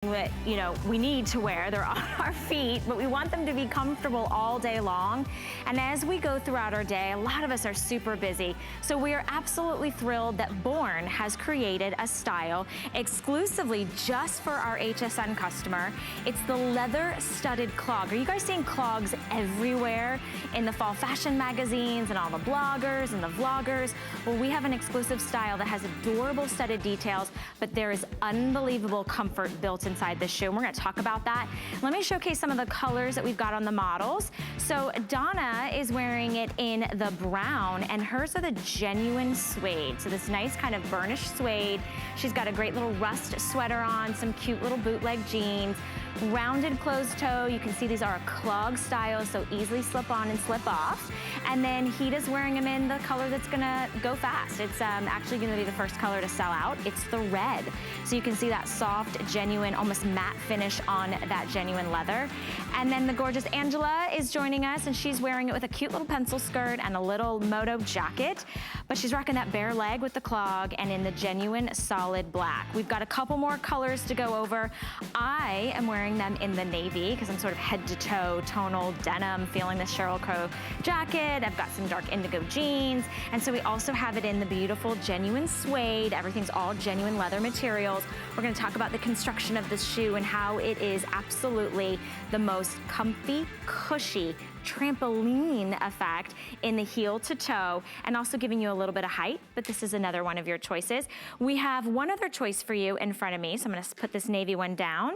that, you know, we need to wear. They're on our feet, but we want them to be comfortable all day long. And as we go throughout our day, a lot of us are super busy. So we are absolutely thrilled that Born has created a style exclusively just for our HSN customer. It's the leather studded clog. Are you guys seeing clogs everywhere in the fall fashion magazines and all the bloggers and the vloggers? Well, we have an exclusive style that has adorable studded details, but there is unbelievable comfort built inside this shoe, and we're gonna talk about that. Let me showcase some of the colors that we've got on the models. So Donna is wearing it in the brown, and hers are the genuine suede. So this nice kind of burnished suede. She's got a great little rust sweater on, some cute little bootleg jeans, rounded closed toe. You can see these are a clog style, so easily slip on and slip off. And then Hita's wearing them in the color that's gonna go fast. It's actually gonna be the first color to sell out. It's the red. So you can see that soft, genuine, almost matte finish on that genuine leather. And then the gorgeous Angela is joining us, and she's wearing it with a cute little pencil skirt and a little moto jacket. But she's rocking that bare leg with the clog and in the genuine solid black. We've got a couple more colors to go over. I am wearing them in the navy because I'm sort of head to toe tonal denim, feeling the Sheryl Crow jacket. I've got some dark indigo jeans. And so we also have it in the beautiful genuine suede. Everything's all genuine leather materials. We're gonna talk about the construction of this shoe and how it is absolutely the most comfy, cushy, trampoline effect in the heel to toe, and also giving you a little bit of height, but this is another one of your choices. We have one other choice for you in front of me, so I'm gonna put this navy one down.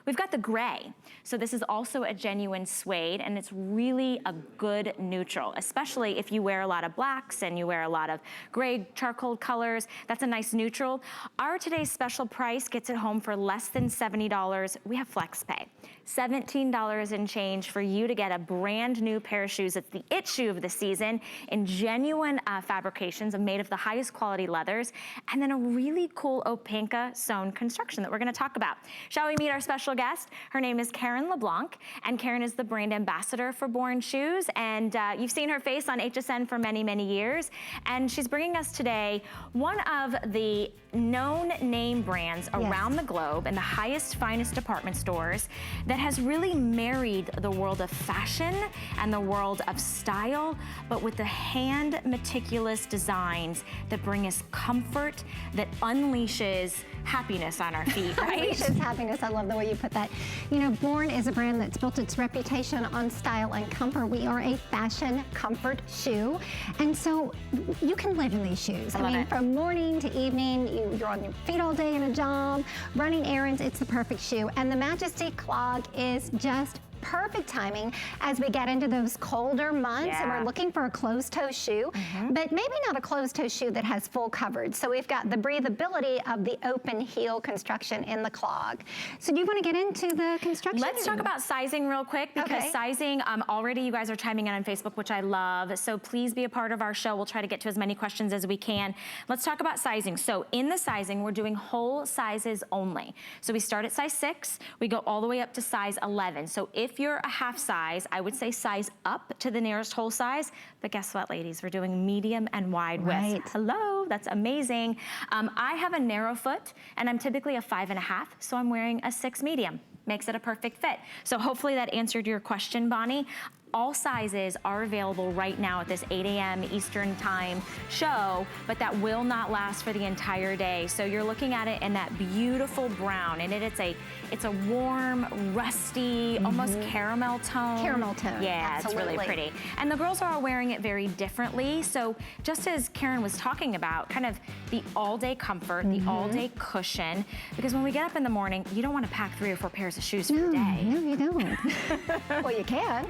We've got the gray. So this is also a genuine suede, and it's really a good neutral, especially if you wear a lot of blacks and you wear a lot of gray charcoal colors. That's a nice neutral. Our today's special price gets it home for less than $70. We have flex pay. $17 and change for you to get a brand new pair of shoes. It's the it shoe of the season in genuine fabrications made of the highest quality leathers, and then a really cool Opanka sewn construction that we're gonna talk about. Shall we meet our special guest? Her name is Karen LeBlanc, and Karen is the brand ambassador for Born Shoes, and you've seen her face on HSN for many, many years, and she's bringing us today one of the known name brands around the globe and the highest, finest department stores that has really married the world of fashion and the world of style, but with the hand meticulous designs that bring us comfort, that unleashes happiness on our feet, right? Unleashes happiness. I love the way you put that. You know, Born is a brand that's built its reputation on style and comfort. We are a fashion comfort shoe, and so you can live in these shoes. I mean, from morning to evening, you're on your feet all day in a job, running errands, it's the perfect shoe. And the Majesty Clog is just perfect timing as we get into those colder months and we're looking for a closed-toe shoe, but maybe not a closed-toe shoe that has full coverage. So we've got the breathability of the open heel construction in the clog. So do you want to get into the construction? Let's talk about sizing real quick, because sizing, already you guys are chiming in on Facebook, which I love. So please be a part of our show. We'll try to get to as many questions as we can. Let's talk about sizing. So in the sizing, we're doing whole sizes only. So we start at size 6, we go all the way up to size 11. So if you're a half size, I would say size up to the nearest whole size. But guess what, ladies? We're doing medium and wide width. Hello, that's amazing. I have a narrow foot, and I'm typically a 5.5, so I'm wearing a 6 medium. Makes it a perfect fit. So hopefully that answered your question, Bonnie. All sizes are available right now at this 8 a.m. Eastern time show, but that will not last for the entire day. So you're looking at it in that beautiful brown, and it's a warm, rusty, almost caramel tone. Caramel tone, yeah, it's really pretty. And the girls are all wearing it very differently. So just as Karen was talking about, kind of the all-day comfort, the all-day cushion, because when we get up in the morning, you don't want to pack 3 or 4 pairs of shoes for the day. No, you don't. Well, you can.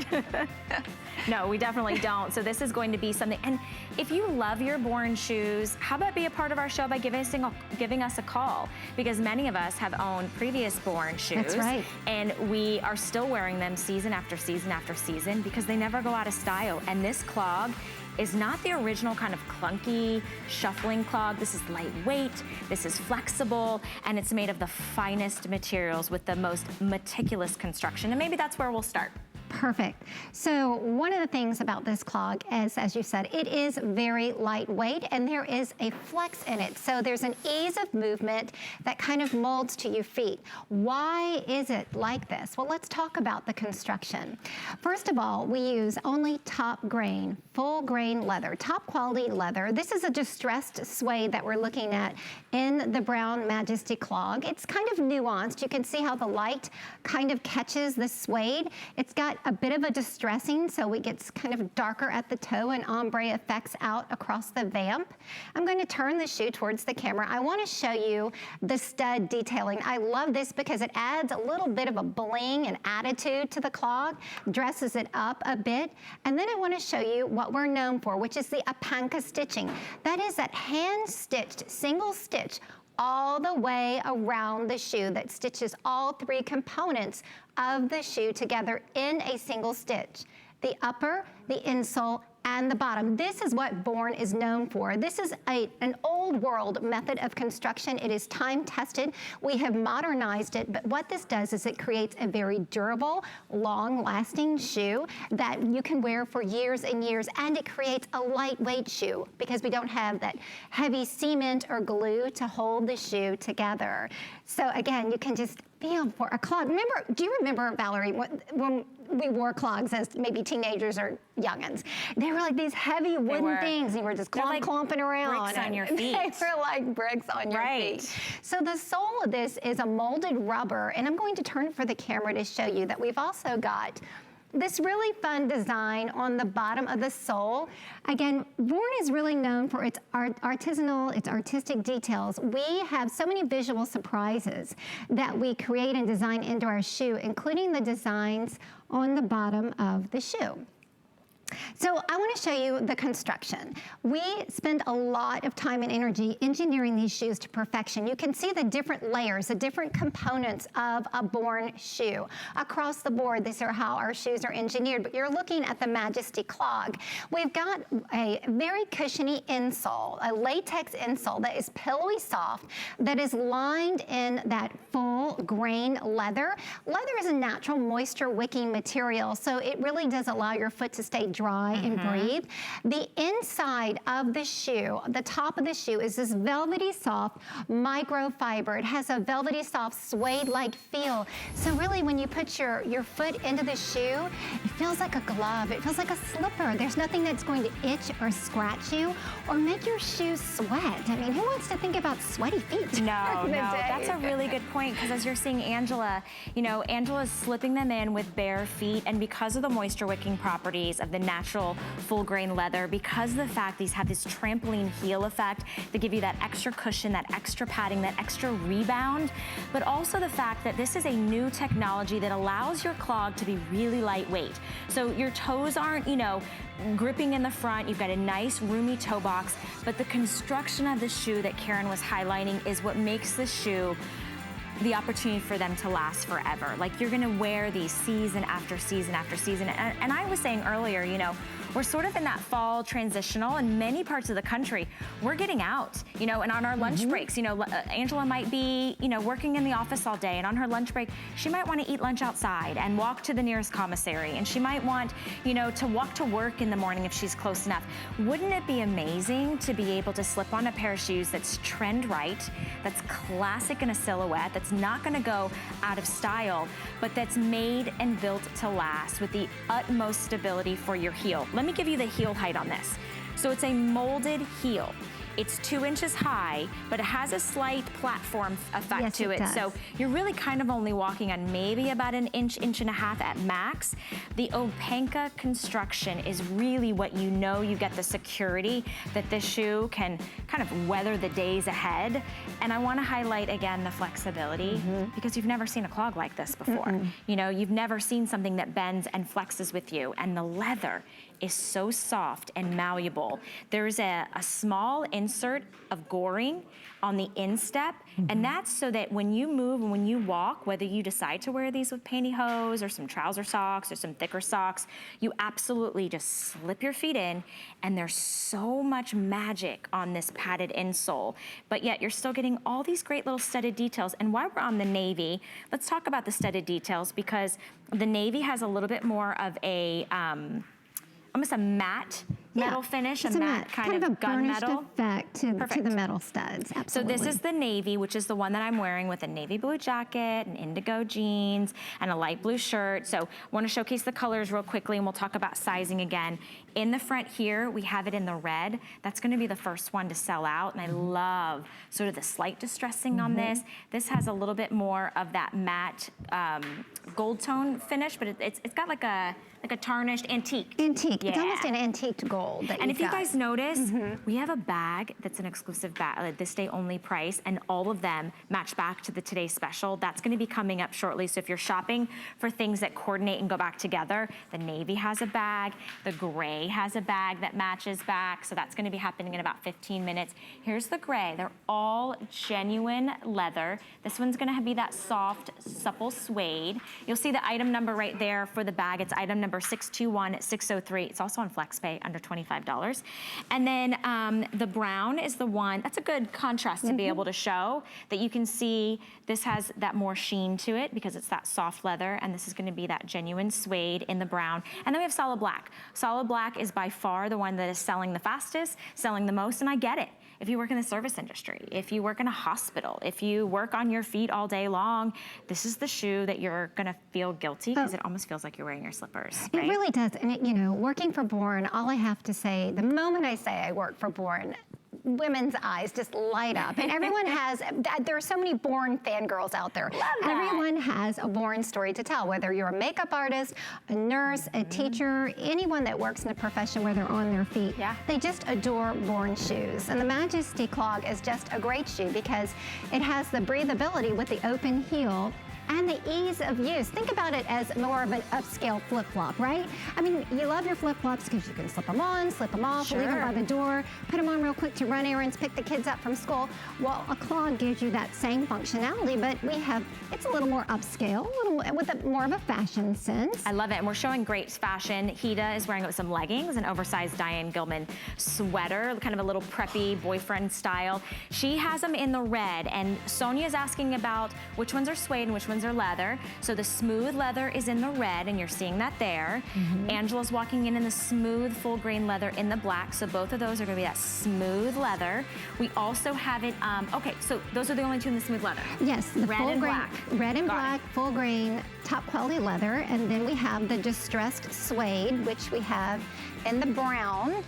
No, we definitely don't. So this is going to be something. And if you love your Born shoes, how about be a part of our show by giving us a call? Because many of us have owned previous Born shoes. That's right. And we are still wearing them season after season after season because they never go out of style. And this clog is not the original kind of clunky, shuffling clog. This is lightweight, this is flexible, and it's made of the finest materials with the most meticulous construction. And maybe that's where we'll start. Perfect. So one of the things about this clog is, as you said, it is very lightweight and there is a flex in it. So there's an ease of movement that kind of molds to your feet. Why is it like this? Well, let's talk about the construction. First of all, we use only top grain, full grain leather, top quality leather. This is a distressed suede that we're looking at in the brown Majesty clog. It's kind of nuanced. You can see how the light kind of catches the suede. It's got a bit of a distressing, so it gets kind of darker at the toe and ombre effects out across the vamp. I'm going to turn the shoe towards the camera. I want to show you the stud detailing. I love this because it adds a little bit of a bling and attitude to the clog, dresses it up a bit. And then I want to show you what we're known for, which is the openback stitching. That is that hand-stitched single stitch all the way around the shoe that stitches all three components of the shoe together in a single stitch. The upper, the insole, and the bottom. This is what Born is known for. This is an old world method of construction. It is time tested. We have modernized it, but what this does is it creates a very durable, long lasting shoe that you can wear for years and years, and it creates a lightweight shoe because we don't have that heavy cement or glue to hold the shoe together. So again, you can just feel for a clog. Remember, do you remember, Valerie, when we wore clogs as maybe teenagers or youngins? They were like these heavy wooden things, and you were just clomping around. Bricks on your feet. They were like bricks on your feet. So the sole of this is a molded rubber, and I'm going to turn for the camera to show you that we've also got this really fun design on the bottom of the sole. Again, Born is really known for its artisanal, its artistic details. We have so many visual surprises that we create and design into our shoe, including the designs on the bottom of the shoe. So I want to show you the construction. We spend a lot of time and energy engineering these shoes to perfection. You can see the different layers, the different components of a Born shoe. Across the board, these are how our shoes are engineered, but you're looking at the Majesty clog. We've got a very cushiony insole, a latex insole that is pillowy soft, that is lined in that full grain leather. Leather is a natural moisture wicking material, so it really does allow your foot to stay dry and breathe. The inside of the shoe, the top of the shoe, is this velvety soft microfiber. It has a velvety soft suede-like feel. So really when you put your foot into the shoe, it feels like a glove. It feels like a slipper. There's nothing that's going to itch or scratch you or make your shoes sweat. I mean, who wants to think about sweaty feet? No, that's a really good point, because as you're seeing Angela, you know, Angela's slipping them in with bare feet, and because of the moisture wicking properties of the natural full grain leather, because of the fact these have this trampoline heel effect, they give you that extra cushion, that extra padding, that extra rebound, but also the fact that this is a new technology that allows your clog to be really lightweight. So your toes aren't, you know, gripping in the front. You've got a nice roomy toe box, but the construction of the shoe that Karen was highlighting is what makes the shoe the opportunity for them to last forever. Like, you're gonna wear these season after season after season. And I was saying earlier, you know, we're sort of in that fall transitional. In many parts of the country, we're getting out, you know, and on our lunch breaks, you know, Angela might be, you know, working in the office all day, and on her lunch break, she might want to eat lunch outside and walk to the nearest commissary, and she might want, you know, to walk to work in the morning if she's close enough. Wouldn't it be amazing to be able to slip on a pair of shoes that's trend right, that's classic in a silhouette, that's not going to go out of style, but that's made and built to last with the utmost stability for your heel? Let me give you the heel height on this. So it's a molded heel. It's 2 inches high, but it has a slight platform effect to it. So you're really kind of only walking on maybe about an inch, inch and a half at max. The openback construction is really what you know you get the security that this shoe can kind of weather the days ahead. And I want to highlight again the flexibility, because you've never seen a clog like this before. You know, you've never seen something that bends and flexes with you, and the leather is so soft and malleable. There's a small insole insert of goring on the instep, and that's so that when you move and when you walk, whether you decide to wear these with pantyhose or some trouser socks or some thicker socks, you absolutely just slip your feet in, and there's so much magic on this padded insole, but yet you're still getting all these great little studded details. And while we're on the navy, let's talk about the studded details, because the navy has a little bit more of a, almost a matte metal finish, a matte kind of gunmetal effect to the metal studs. Absolutely. So this is the navy, which is the one that I'm wearing with a navy blue jacket and indigo jeans and a light blue shirt. So I want to showcase the colors real quickly, and we'll talk about sizing again. In the front here, we have it in the red. That's going to be the first one to sell out, and I love sort of the slight distressing on this. This has a little bit more of that matte gold tone finish, but it's got like a tarnished antique. Antique. Yeah. It's almost an antique gold. And if you guys notice, we have a bag that's an exclusive bag, this day only price, and all of them match back to the today's special. That's going to be coming up shortly. So if you're shopping for things that coordinate and go back together, the navy has a bag, the gray has a bag that matches back. So that's going to be happening in about 15 minutes. Here's the gray. They're all genuine leather. This one's going to be that soft, supple suede. You'll see the item number right there for the bag. It's item number 621603. It's also on FlexPay under $25. And then the brown is the one, that's a good contrast to be able to show, that you can see this has that more sheen to it because it's that soft leather, and this is gonna be that genuine suede in the brown. And then we have solid black. Solid black is by far the one that is selling the fastest, selling the most, and I get it. If you work in the service industry, if you work in a hospital, if you work on your feet all day long, this is the shoe that you're gonna feel guilty because it almost feels like you're wearing your slippers, right? It really does. And it, you know, working for Born, all I have to say, the moment I say I work for Born, women's eyes just light up. And everyone has, there are so many Born fangirls out there. Love that. Everyone has a Born story to tell, whether you're a makeup artist, a nurse, a teacher, anyone that works in a profession where they're on their feet. Yeah. They just adore Born shoes. And the Majesty Clog is just a great shoe because it has the breathability with the open heel and the ease of use. Think about it as more of an upscale flip-flop, right? I mean, you love your flip-flops because you can slip them on, slip them off, leave them by the door, put them on real quick to run errands, pick the kids up from school. Well, a Clog gives you that same functionality, but it's a little more upscale, with more of a fashion sense. I love it, and we're showing great fashion. Hida is wearing it with some leggings, an oversized Diane Gilman sweater, kind of a little preppy boyfriend style. She has them in the red, and Sonia's asking about which ones are suede and which ones are leather. So the smooth leather is in the red, and you're seeing that there. Angela's walking in the smooth full grain leather in the black. So both of those are gonna be that smooth leather. We also have it, okay, so those are the only two in the smooth leather. Yes, the red full and grain, black. red and black, full grain, top quality leather. And then we have the distressed suede, which we have in the brown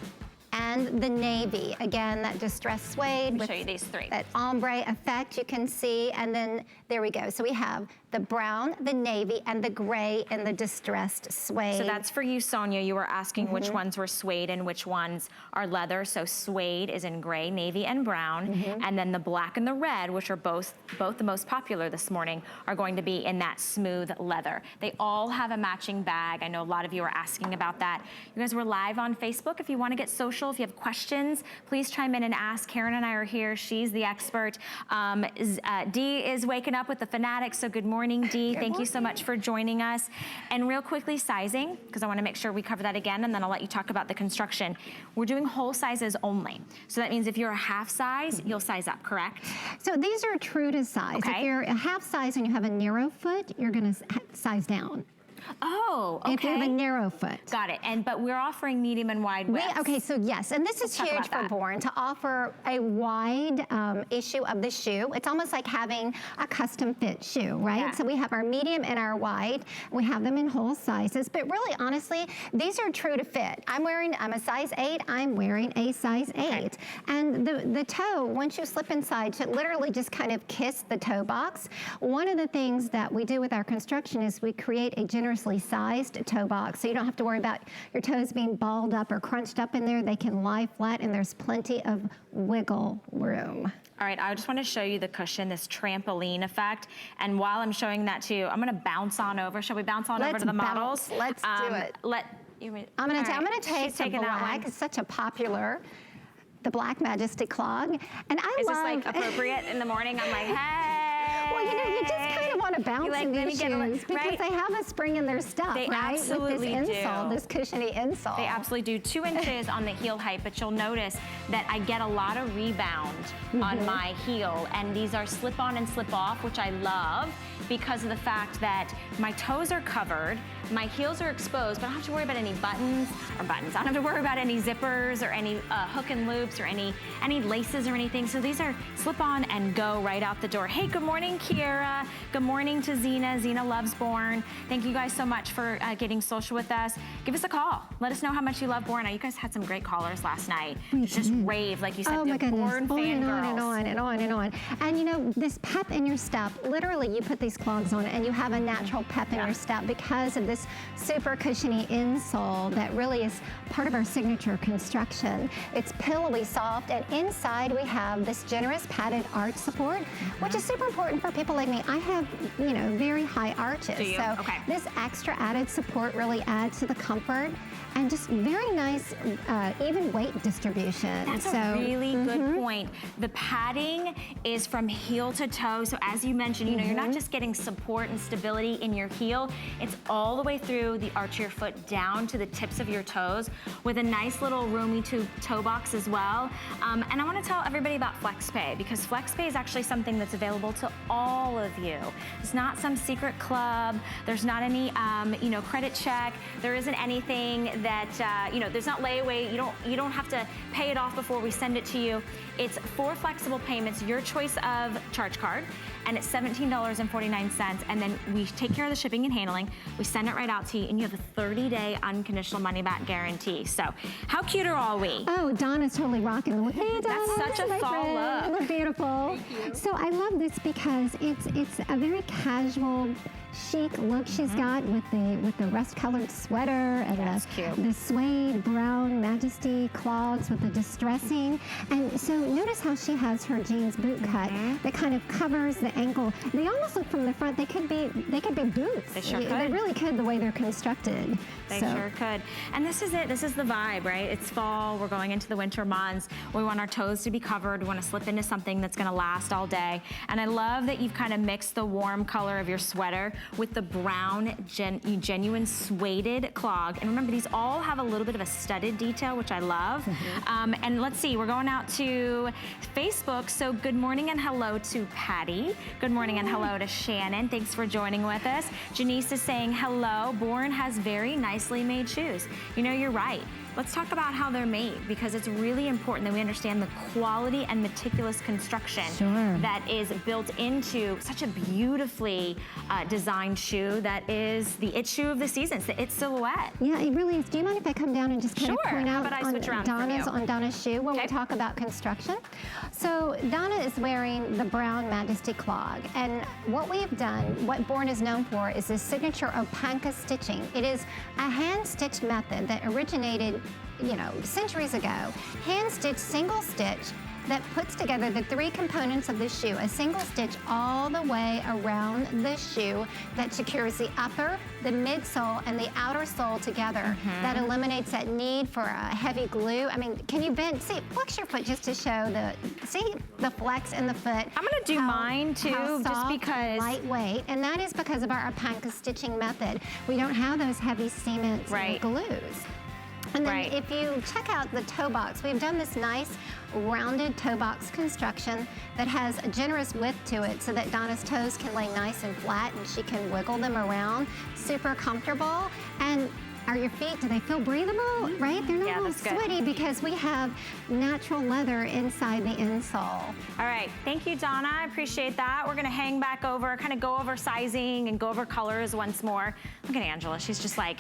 and the navy. Again, that distressed suede with show you these three. That ombre effect you can see. And then there we go. So we have the brown, the navy, and the gray in the distressed suede. So that's for you, Sonia. You were asking which ones were suede and which ones are leather. So suede is in gray, navy, and brown. And then the black and the red, which are both the most popular this morning, are going to be in that smooth leather. They all have a matching bag. I know a lot of you are asking about that. You guys, we're live on Facebook. If you want to get social, if you have questions, please chime in and ask. Karen and I are here. She's the expert. Dee is waking up with the fanatics, so good morning, Dee. Thank you so much for joining us. And real quickly, sizing, because I want to make sure we cover that again, and then I'll let you talk about the construction. We're doing whole sizes only. So that means if you're a half size, you'll size up, correct? So these are true to size. Okay. If you're a half size and you have a narrow foot, you're going to size down. Oh, okay. If you have a narrow foot. Got it. But we're offering medium and wide width. Okay, so yes, and this is talk huge about for that. Born to offer a wide issue of the shoe. It's almost like having a custom fit shoe, right? Yeah. So we have our medium and our wide. We have them in whole sizes, but really, honestly, these are true to fit. I'm a size 8. I'm wearing a size 8. Okay. And the toe, once you slip inside, should literally just kind of kiss the toe box. One of the things that we do with our construction is we create a generously sized toe box, so you don't have to worry about your toes being balled up or crunched up in there. They can lie flat, and there's plenty of wiggle room. All right, I just want to show you the cushion, this trampoline effect. And while I'm showing that to you, I'm going to bounce on over. Shall we bounce on over to the models? Let's do it. I'm I'm going to take the black. It's such a popular the black Majesty clog. And Is this like appropriate in the morning? I'm like, hey. Well, you know, you just kind of want to bounce in these shoes because they have a spring in their step, they right? Absolutely with this insole, this cushiony insole. They absolutely do. 2 inches on the heel height, but you'll notice that I get a lot of rebound on my heel, and these are slip on and slip off, which I love because of the fact that my toes are covered, my heels are exposed, but I don't have to worry about any buttons. I don't have to worry about any zippers or any hook and loops or any laces or anything. So these are slip on and go right out the door. Hey, good morning, Kiera. Good morning to Zena. Zena loves Born. Thank you guys so much for getting social with us. Give us a call. Let us know how much you love Born. You guys had some great callers last night. Just raved, like you said, oh my goodness. Born fangirls. And on and on and on. And you know, this pep in your step, literally you put these clogs on and you have a natural pep in your step because of this super cushiony insole that really is part of our signature construction. It's pillowy soft, and inside we have this generous padded arch support, which is super important for people like me. I have, you know, very high arches. Do you? So this extra added support really adds to the comfort and just very nice even weight distribution. That's a really good point. The padding is from heel to toe. So as you mentioned, you know, you're not just getting support and stability in your heel, it's all the way through the arch of your foot down to the tips of your toes with a nice little roomy toe box as well. And I want to tell everybody about FlexPay because FlexPay is actually something that's available to all of you. It's not some secret club. There's not any, you know, credit check. There isn't anything that, you know, there's not layaway. You don't have to pay it off before we send it to you. It's 4 flexible payments, your choice of charge card, and it's $17.49, and then we take care of the shipping and handling. We send it right out to you, and you have a 30-day unconditional money-back guarantee. So how cute are all we? Oh, Donna's totally rocking the look. Hey, Donna, that's such a fall look. You look beautiful. Thank you. So I love this because it's a very casual, chic look she's got with the rust-colored sweater and the suede brown Majesty clogs with the distressing. And so notice how she has her jeans boot cut that kind of covers the ankle. They almost look from the front. They could be boots. They sure could. They really could the way they're constructed. They sure could. And this is it. This is the vibe, right? It's fall. We're going into the winter months. We want our toes to be covered. We want to slip into something that's going to last all day. And I love that you've kind of mixed the warm color of your sweater with the brown genuine suede clog. And remember, these all have a little bit of a studded detail, which I love. And let's see, we're going out to Facebook. So good morning and hello to Patty. Good morning and hello to Shannon. Thanks for joining with us. Janice is saying hello. Born has very nicely made shoes. You know, you're right. Let's talk about how they're made because it's really important that we understand the quality and meticulous construction that is built into such a beautifully designed shoe that is the it shoe of the season. It's the it silhouette. Yeah, it really is. Do you mind if I come down and just kind of point out on Donna's shoe when we talk about construction? So Donna is wearing the brown Majesty clog, and what we have done, what Born is known for, is this signature openback stitching. It is a hand-stitched method that originated, you know, centuries ago. Hand-stitched single stitch that puts together the 3 components of the shoe, a single stitch all the way around the shoe that secures the upper, the midsole, and the outer sole together. That eliminates that need for a heavy glue. I mean, can you bend? See, flex your foot just to show the flex in the foot. I'm gonna do mine too, just because. Lightweight, and that is because of our openback stitching method. We don't have those heavy cements and glues. And then if you check out the toe box, we've done this nice rounded toe box construction that has a generous width to it so that Donna's toes can lay nice and flat and she can wiggle them around. Super comfortable. And are your feet, do they feel breathable? Right? They're not all sweaty because we have natural leather inside the insole. All right, thank you, Donna. I appreciate that. We're gonna hang back over, kind of go over sizing and go over colors once more. Look at Angela, she's just like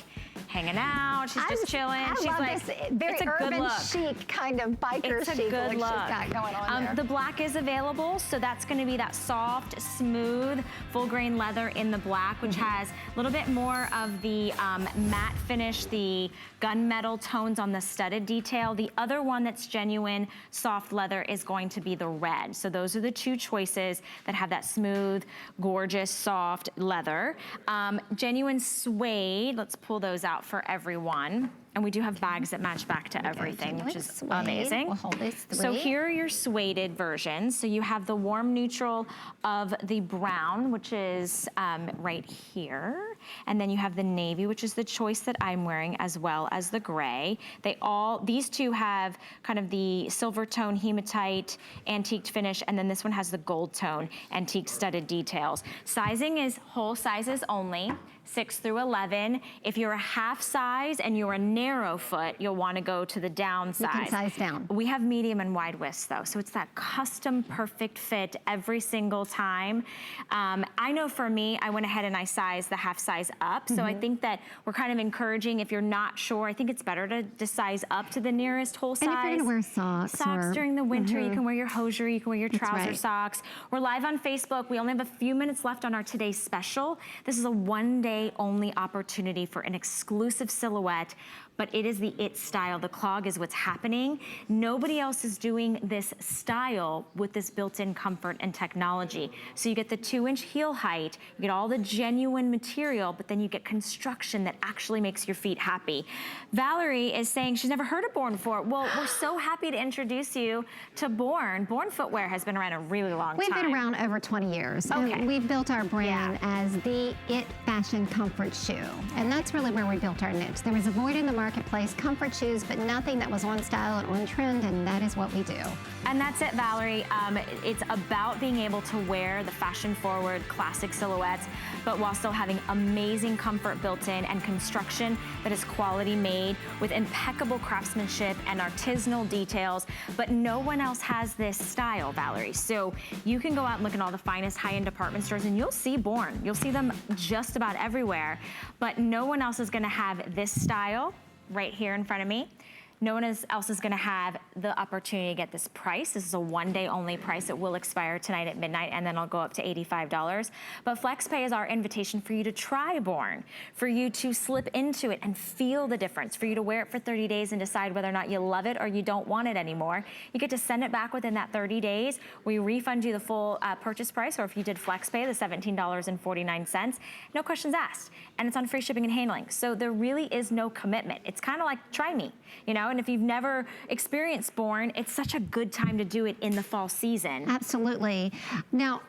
hanging out, she's just chilling. I love this very urban chic kind of biker chic look she's got going on there. The black is available, so that's gonna be that soft, smooth, full grain leather in the black, which has a little bit more of the matte finish, the gunmetal tones on the studded detail. The other one that's genuine soft leather is going to be the red. So those are the 2 choices that have that smooth, gorgeous, soft leather. Genuine suede, let's pull those out for everyone. And we do have bags that match back to everything, which is suede. amazing. We'll hold this 3. So here are your suede versions. So you have the warm neutral of the brown, which is right here. And then you have the navy, which is the choice that I'm wearing, as well as the gray. These two have kind of the silver tone hematite antiqued finish, and then this one has the gold tone antique studded details. Sizing is whole sizes only. 6 through 11. If you're a half size and you're a narrow foot, you'll want to go to the down size. You can size down. We have medium and wide widths though, so it's that custom perfect fit every single time. I know for me, I went ahead and I sized the half size up, so I think that we're kind of encouraging, if you're not sure, I think it's better to size up to the nearest whole size. And if you're gonna wear socks during the winter, you can wear your hosiery, you can wear your trouser socks. We're live on Facebook. We only have a few minutes left on our today's special. This is a one-day only opportunity for an exclusive silhouette, but it is the it style. The clog is what's happening. Nobody else is doing this style with this built-in comfort and technology. So you get the 2-inch heel height, you get all the genuine material, but then you get construction that actually makes your feet happy. Valerie is saying she's never heard of Born before. Well, we're so happy to introduce you to Born. Born footwear has been around a really long time. We've been around over 20 years. Okay. And we've built our brand as the it fashion comfort shoe. And that's really where we built our niche. There was a void in the marketplace, comfort shoes, but nothing that was on style and on trend, and that is what we do. And that's it, Valerie. It's about being able to wear the fashion-forward classic silhouettes, but while still having amazing comfort built in and construction that is quality made with impeccable craftsmanship and artisanal details. But no one else has this style, Valerie. So you can go out and look at all the finest high-end department stores and you'll see Born. You'll see them just about everywhere, but no one else is gonna have this style right here in front of me. No one else is gonna have the opportunity to get this price. This is a one-day only price. It will expire tonight at midnight, and then it'll go up to $85. But FlexPay is our invitation for you to try Born, for you to slip into it and feel the difference, for you to wear it for 30 days and decide whether or not you love it or you don't want it anymore. You get to send it back within that 30 days. We refund you the full purchase price, or if you did FlexPay, the $17.49, no questions asked. And it's on free shipping and handling. So there really is no commitment. It's kind of like, try me, you know? And if you've never experienced Born, it's such a good time to do it in the fall season. Absolutely. Now,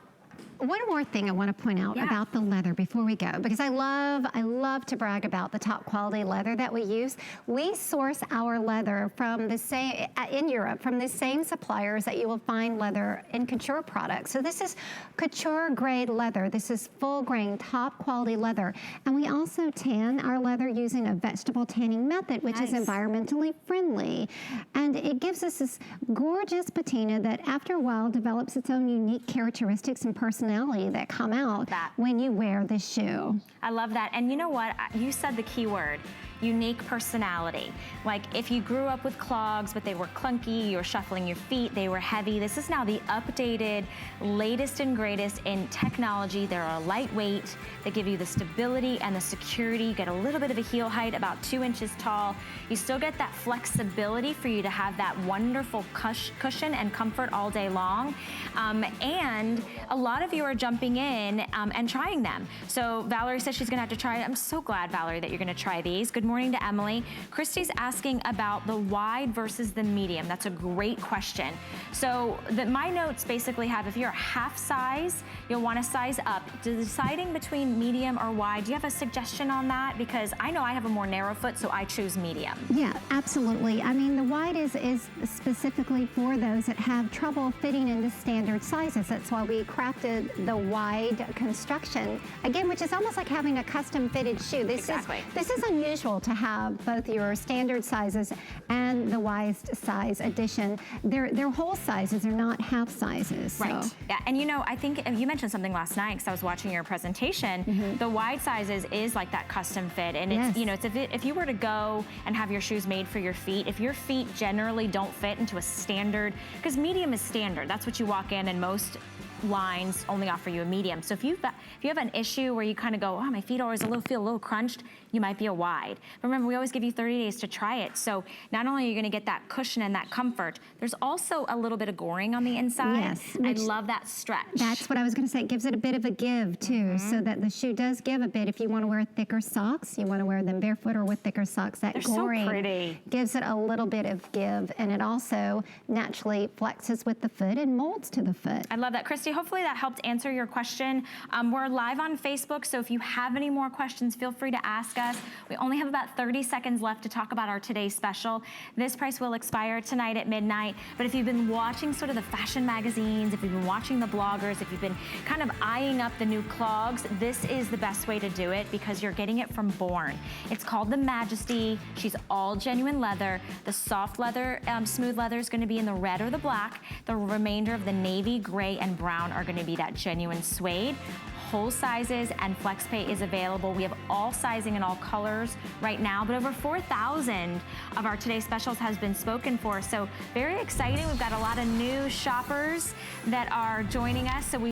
one more thing I want to point out about the leather before we go, because I love to brag about the top quality leather that we use. We source our leather from the same, in Europe, from the same suppliers that you will find leather in couture products. So this is couture grade leather. This is full grain, top quality leather. And we also tan our leather using a vegetable tanning method, which is environmentally friendly. And it gives us this gorgeous patina that after a while develops its own unique characteristics and personality that come out when you wear this shoe. I love that. And you know what? You said the key word. Unique personality. Like if you grew up with clogs, but they were clunky, you were shuffling your feet, they were heavy. This is now the updated, latest and greatest in technology. They're lightweight. They give you the stability and the security. You get a little bit of a heel height, about 2 inches tall. You still get that flexibility for you to have that wonderful cushion and comfort all day long. And a lot of you are jumping in and trying them. So Valerie says she's gonna have to try it. I'm so glad, Valerie, that you're gonna try these. Good morning to Emily. Christy's asking about the wide versus the medium. That's a great question. So my notes basically have, if you're a half size, you'll want to size up. Deciding between medium or wide, do you have a suggestion on that? Because I know I have a more narrow foot, so I choose medium. Yeah, absolutely. I mean, the wide is specifically for those that have trouble fitting into standard sizes. That's why we crafted the wide construction, again, which is almost like having a custom fitted shoe. This is unusual to have both your standard sizes and the wide size edition. They're whole sizes, they're not half sizes. So. Right, yeah, and you know, I think you mentioned something last night because I was watching your presentation. The wide sizes is like that custom fit, and it's, you know, it's if you were to go and have your shoes made for your feet, if your feet generally don't fit into a standard, because medium is standard, that's what you walk in and most lines only offer you a medium. So if you have an issue where you kind of go, oh, my feet always feel a little crunched, you might be a wide. But remember, we always give you 30 days to try it. So not only are you gonna get that cushion and that comfort, there's also a little bit of goring on the inside. Yes. I love that stretch. That's what I was gonna say. It gives it a bit of a give too, so that the shoe does give a bit. If you wanna wear thicker socks, you wanna wear them barefoot or with thicker socks, that goring so pretty. Gives it a little bit of give, and it also naturally flexes with the foot and molds to the foot. I love that. Christy, hopefully that helped answer your question. We're live on Facebook, so if you have any more questions, feel free to ask us. We only have about 30 seconds left to talk about our today's special. This price will expire tonight at midnight, but if you've been watching sort of the fashion magazines, if you've been watching the bloggers, if you've been kind of eyeing up the new clogs, this is the best way to do it because you're getting it from Born. It's called the Majesty. She's all genuine leather. The soft leather, smooth leather is going to be in the red or the black. The remainder of the navy, gray, and brown are going to be that genuine suede. Whole sizes and flex pay is available. We have all sizing and all colors right now, but over 4,000 of our today's specials has been spoken for. So very exciting. We've got a lot of new shoppers that are joining us. So we